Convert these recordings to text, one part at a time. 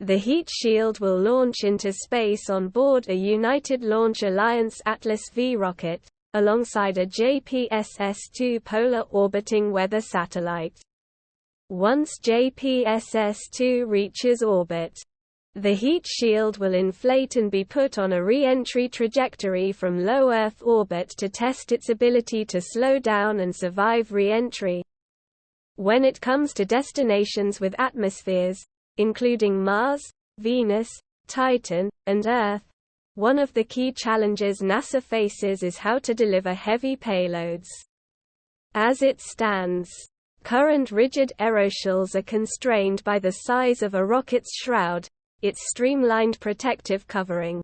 The heat shield will launch into space on board a United Launch Alliance Atlas V rocket, alongside a JPSS-2 polar orbiting weather satellite. Once JPSS-2 reaches orbit, the heat shield will inflate and be put on a re-entry trajectory from low Earth orbit to test its ability to slow down and survive re-entry. When it comes to destinations with atmospheres, including Mars, Venus, Titan, and Earth, one of the key challenges NASA faces is how to deliver heavy payloads. As it stands, current rigid aeroshells are constrained by the size of a rocket's shroud, its streamlined protective covering.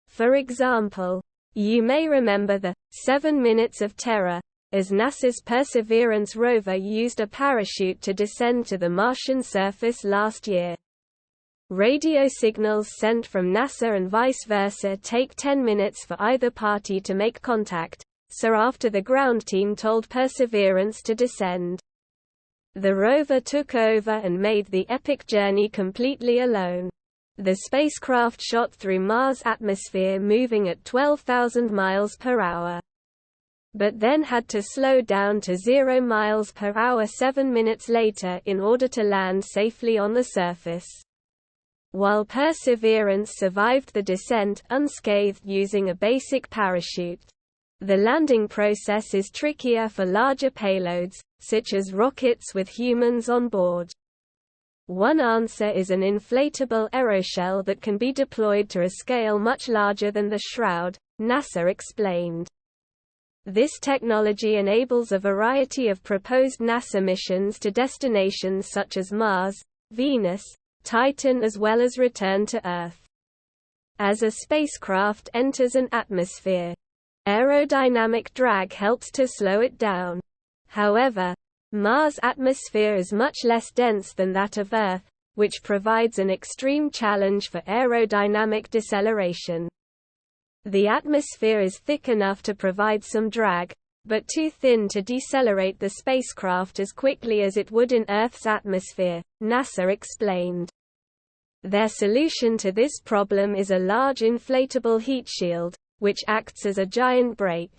For example, you may remember the 7 Minutes of Terror, as NASA's Perseverance rover used a parachute to descend to the Martian surface last year. Radio signals sent from NASA and vice versa take 10 minutes for either party to make contact, so after the ground team told Perseverance to descend, the rover took over and made the epic journey completely alone. The spacecraft shot through Mars' atmosphere moving at 12,000 miles per hour. But then had to slow down to 0 miles per hour 7 minutes later in order to land safely on the surface. While Perseverance survived the descent unscathed using a basic parachute, the landing process is trickier for larger payloads, such as rockets with humans on board. One answer is an inflatable aeroshell that can be deployed to a scale much larger than the shroud, NASA explained. This technology enables a variety of proposed NASA missions to destinations such as Mars, Venus, Titan, as well as return to Earth. As a spacecraft enters an atmosphere, aerodynamic drag helps to slow it down. However, Mars' atmosphere is much less dense than that of Earth, which provides an extreme challenge for aerodynamic deceleration. The atmosphere is thick enough to provide some drag, but too thin to decelerate the spacecraft as quickly as it would in Earth's atmosphere, NASA explained. Their solution to this problem is a large inflatable heat shield, which acts as a giant brake.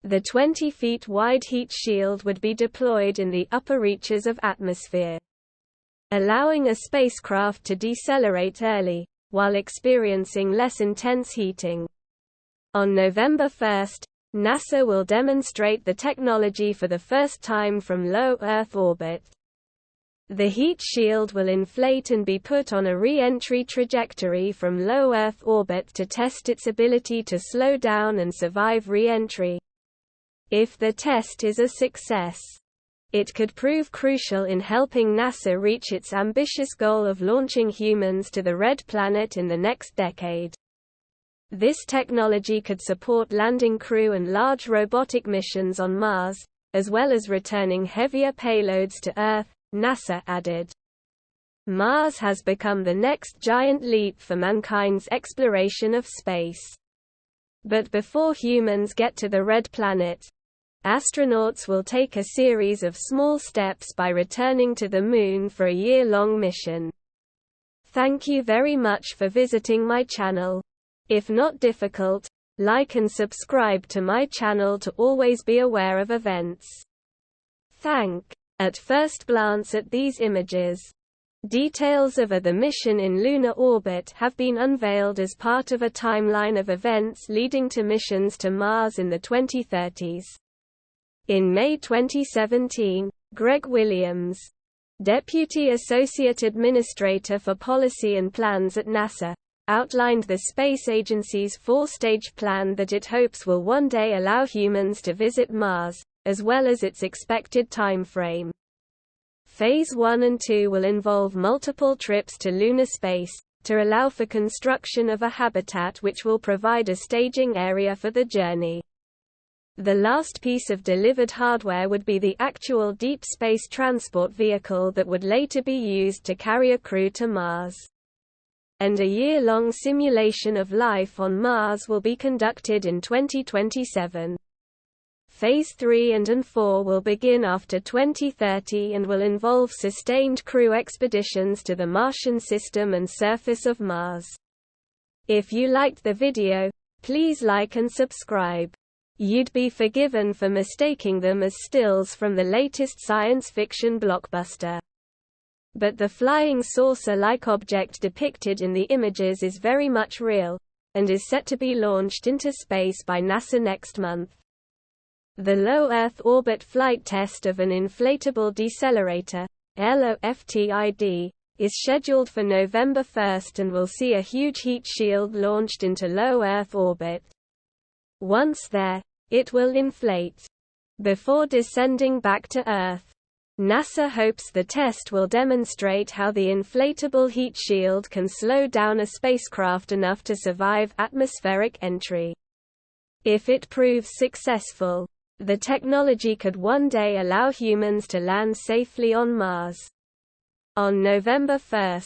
The 20 feet wide heat shield would be deployed in the upper reaches of atmosphere, allowing a spacecraft to decelerate early, while experiencing less intense heating. On November 1, NASA will demonstrate the technology for the first time from low Earth orbit. The heat shield will inflate and be put on a re-entry trajectory from low Earth orbit to test its ability to slow down and survive re-entry. If the test is a success, it could prove crucial in helping NASA reach its ambitious goal of launching humans to the Red Planet in the next decade. This technology could support landing crew and large robotic missions on Mars, as well as returning heavier payloads to Earth, NASA added. Mars has become the next giant leap for mankind's exploration of space. But before humans get to the Red Planet, astronauts will take a series of small steps by returning to the Moon for a year-long mission. Thank you very much for visiting my channel. If not difficult, like and subscribe to my channel to always be aware of events. At first glance at these images, details of the mission in lunar orbit have been unveiled as part of a timeline of events leading to missions to Mars in the 2030s. In May 2017, Greg Williams, Deputy Associate Administrator for Policy and Plans at NASA, outlined the space agency's four-stage plan that it hopes will one day allow humans to visit Mars, as well as its expected timeframe. Phase 1 and 2 will involve multiple trips to lunar space, to allow for construction of a habitat which will provide a staging area for the journey. The last piece of delivered hardware would be the actual deep space transport vehicle that would later be used to carry a crew to Mars. And a year-long simulation of life on Mars will be conducted in 2027. Phase 3 and 4 will begin after 2030 and will involve sustained crew expeditions to the Martian system and surface of Mars. If you liked the video, please like and subscribe. You'd be forgiven for mistaking them as stills from the latest science fiction blockbuster. But the flying saucer-like object depicted in the images is very much real, and is set to be launched into space by NASA next month. The Low Earth Orbit flight test of an inflatable decelerator, LOFTID, is scheduled for November 1 and will see a huge heat shield launched into low Earth orbit. Once there, it will inflate before descending back to Earth. NASA hopes the test will demonstrate how the inflatable heat shield can slow down a spacecraft enough to survive atmospheric entry. If it proves successful, the technology could one day allow humans to land safely on Mars. On November 1,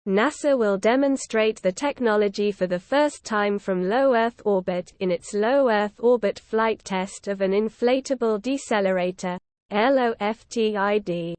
NASA will demonstrate the technology for the first time from low Earth orbit in its Low Earth Orbit flight test of an inflatable decelerator, LOFTID.